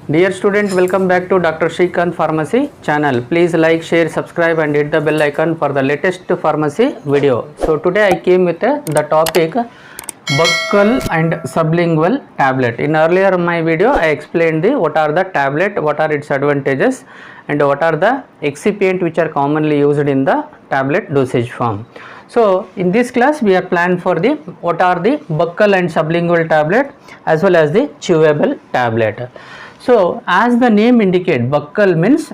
Dear student, welcome back to Dr. Shrikant Pharmacy channel. Please like, share, subscribe and hit the bell icon for the latest pharmacy video. So today I came with the topic buccal and sublingual tablet. In earlier my video I explained what are the tablet, what are its advantages and what are the excipient which are commonly used in the tablet dosage form. So in this class we are planned for the what are the buccal and sublingual tablet as well as the chewable tablet. So as the name indicate, buccal means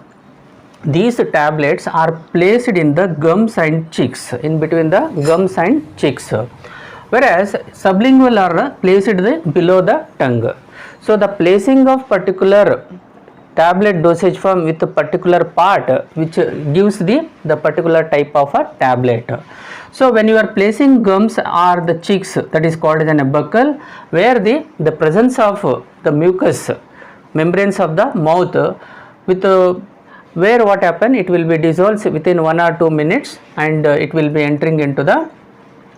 these tablets are placed in the gums and cheeks, in between the gums and cheeks, whereas sublingual are placed below the tongue. So the placing of particular tablet dosage form with a particular part which gives the particular type of a tablet. So when you are placing gums or the cheeks, that is called as a buccal, where the presence of the mucus membranes of the mouth with where what happen, it will be dissolved within 1 or 2 minutes and it will be entering into the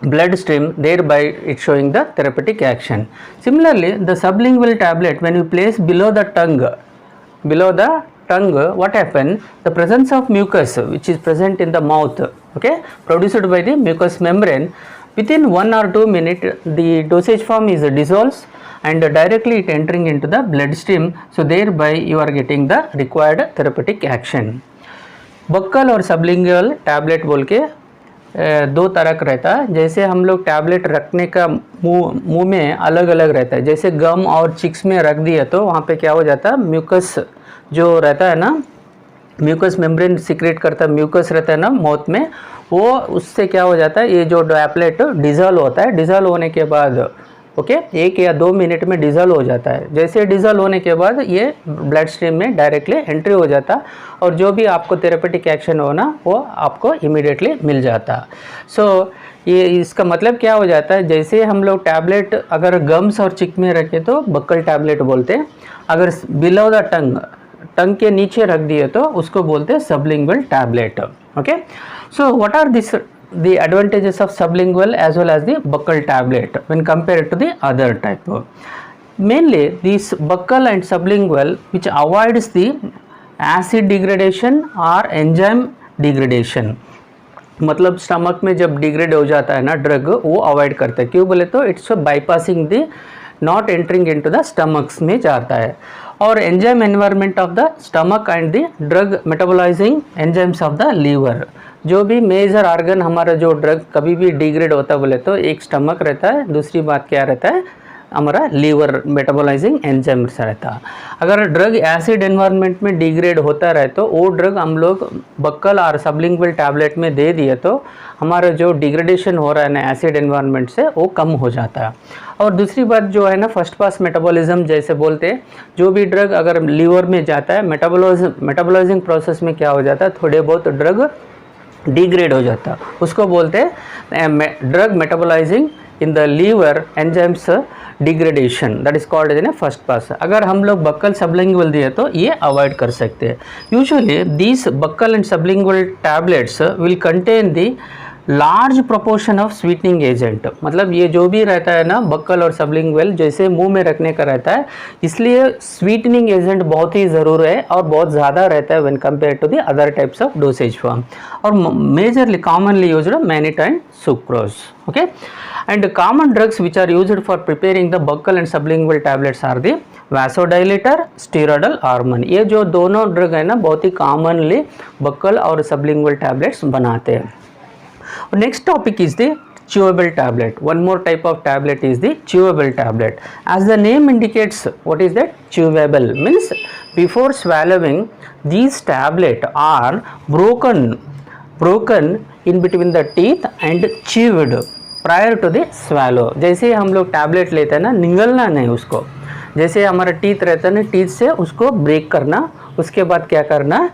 bloodstream, thereby it showing the therapeutic action. Similarly, the sublingual tablet when you place below the tongue, what happen, the presence of mucus which is present in the mouth, okay, produced by the mucous membrane, within 1 or 2 minutes the dosage form is dissolved and directly it entering into the bloodstream, so thereby you are getting the required therapeutic action. Buccal और sublingual tablet बोल के दो तरह का रहता है. जैसे हम लोग टैबलेट रखने का मुंह में अलग अलग रहता है, जैसे गम और चिक्स में रख दिया तो वहाँ पे क्या हो जाता है, म्यूकस जो रहता है ना, म्यूकस मेम्ब्रेन सिक्रेट करता है, म्यूकस रहता है ना माउथ में, वो उससे क्या हो जाता है, ये जो टैबलेट डिजॉल्व होता है, डिजॉल्व होने के बाद ओके 1 या 2 मिनट में डिजॉल्व हो जाता है. जैसे डिजॉल्व होने के बाद ये ब्लड स्ट्रीम में डायरेक्टली एंट्री हो जाता और जो भी आपको थेरेपेटिक एक्शन होना वो आपको इमीडिएटली मिल जाता. सो ये इसका मतलब क्या हो जाता है, जैसे हम लोग टैबलेट अगर गम्स और चिक में रखे तो बक्कल टैबलेट बोलते हैं, अगर बिलो द टंग के नीचे रख दिए तो उसको बोलते हैं sublingual tablet. Okay, so what are this the advantages of sublingual as well as the buccal tablet when compared to the other type? Mainly this buccal and sublingual which avoids the acid degradation or enzyme degradation. मतलब stomach में जब degrade हो जाता है ना drug, वो avoid करता है. क्यों बोले तो it's bypassing the not entering into the stomachs में जाता है. और enzyme environment of the stomach and the drug metabolising enzymes of the liver, जो भी मेजर ऑर्गन हमारा जो ड्रग कभी भी डिग्रेड होता बोले तो एक स्टमक रहता है, दूसरी बात क्या रहता है, हमारा लीवर मेटाबोलाइजिंग एंजाइम रहता है. अगर ड्रग एसिड एनवायरनमेंट में डिग्रेड होता रहे तो वो ड्रग हम लोग बक्कल और सबलिंगुअल टैबलेट में दे दिए तो हमारा जो डिग्रेडेशन हो रहा है ना एसिड एनवायरनमेंट से वो कम हो जाता है. और दूसरी बात जो है ना, फर्स्ट पास मेटाबॉलिज्म जैसे बोलते हैं, जो भी ड्रग अगर लीवर में जाता है मेटाबोलाइजिंग प्रोसेस में क्या हो जाता है, थोड़े बहुत ड्रग डिग्रेड हो जाता, उसको बोलते हैं drug metabolising in the liver enzymes degradation, that is called as a first pass. अगर हम लोग बक्कल सबलिंगुअल दिए तो ये अवॉइड कर सकते हैं. Usually these buccal and sublingual tablets will contain the large proportion of sweetening agent. मतलब ये जो भी रहता है ना बक्कल और सबलिंगुअल जैसे मुंह में रखने का रहता है, इसलिए स्वीटनिंग एजेंट बहुत ही ज़रूर है और बहुत ज़्यादा रहता है when compare to the other types of dosage form. और majorly commonly used mannitol and sucrose. Okay, and common drugs which are used for preparing the buccal and sublingual tablets are the vasodilator, steroidal hormone. ये जो दोनों drug है ना बहुत ही commonly buccal और sublingual tablets बनाते हैं. Next topic is the chewable tablet. One more type of tablet is the chewable tablet. As the name indicates, what is that? Chewable means before swallowing these tablets are broken in between the teeth and chewed prior to the swallow. जैसे हम लोग tablet लेते हैं ना, निगलना नहीं उसको, जैसे हमारा टीथ रहता है ना, टीथ से उसको ब्रेक करना, उसके बाद क्या करना,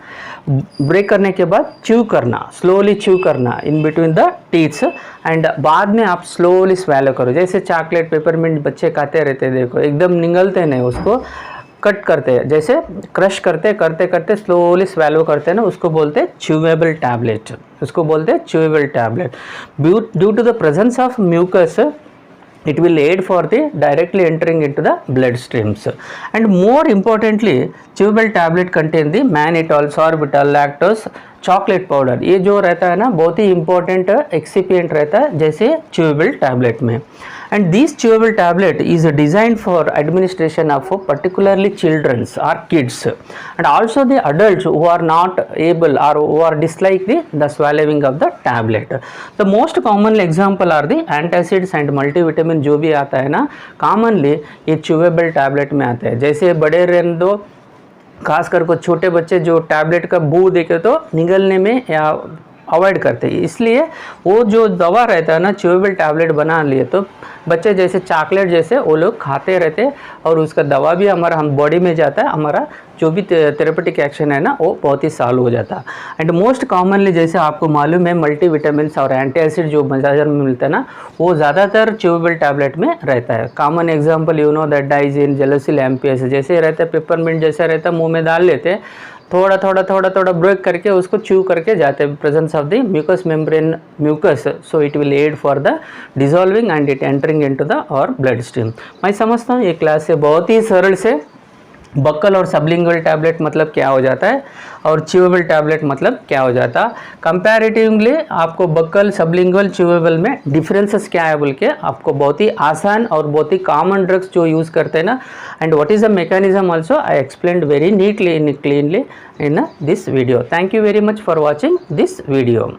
ब्रेक करने के बाद च्यू करना, स्लोली च्यू करना in between the teeths and बाद में आप स्लोली स्वेलो करो. जैसे चॉकलेट पेपरमिंट बच्चे खाते रहते हैं, देखो एकदम निगलते नहीं, उसको कट करते हैं, जैसे क्रश करते स्लोली स्वेलो करते हैं ना, उसको बोलते हैं च्यूएबल टैबलेट, उसको बोलते हैं chewable tablet. Due to the presence of mucus it will aid for the directly entering into the blood streams. And more importantly, chewable tablet contain the mannitol, sorbitol, lactose, chocolate powder, ये जो रहता है ना बहुत ही important excipient रहता है जैसे chewable tablet में. And this chewable tablet is designed for administration of particularly childrens और kids and also the adults who are not able और who are dislike the swallowing of the tablet. The most common example are the antacids and multivitamin जो भी आता है ना commonly ये chewable tablet में आता है. जैसे बड़े रहने दो, खासकर को छोटे बच्चे जो टैबलेट का बू देखे तो निगलने में या अवॉइड करते हैं, इसलिए वो जो दवा रहता है ना च्यूएबल टैबलेट बना लिए तो बच्चे जैसे चॉकलेट जैसे वो लोग खाते रहते और उसका दवा भी हमारा हम बॉडी में जाता है, हमारा जो भी थेरेपेटिक एक्शन है ना वो बहुत ही सॉल्व हो जाता है. एंड मोस्ट कॉमनली जैसे आपको मालूम है मल्टीविटामिन और एंटी एसिड जो बाजार में मिलता है ना वो ज़्यादातर च्यूएबल टैबलेट में रहता है. Common example you know that Digene, Gelusil, MPS जैसे रहता है, पेपरमिंट जैसा रहता है, मुंह में डाल लेते हैं, थोड़ा थोड़ा ब्रेक करके उसको च्यू करके जाते हैं presence of the mucous membrane mucus, so it will aid for the dissolving and it entering into the और ब्लड स्ट्रीम. मैं समझता हूँ ये क्लास से बहुत ही सरल से बक्कल और सबलिंगुअल टैबलेट मतलब क्या हो जाता है और च्यूएबल टैबलेट मतलब क्या हो जाता है. कंपैरेटिवली आपको बक्कल, सबलिंगुअल, च्यूएबल में डिफरेंसेस क्या है बोल के आपको बहुत ही आसान और बहुत ही कॉमन ड्रग्स जो यूज़ करते हैं ना and what is the mechanism also I explained very neatly in cleanly in this video. Thank you very much for watching this video.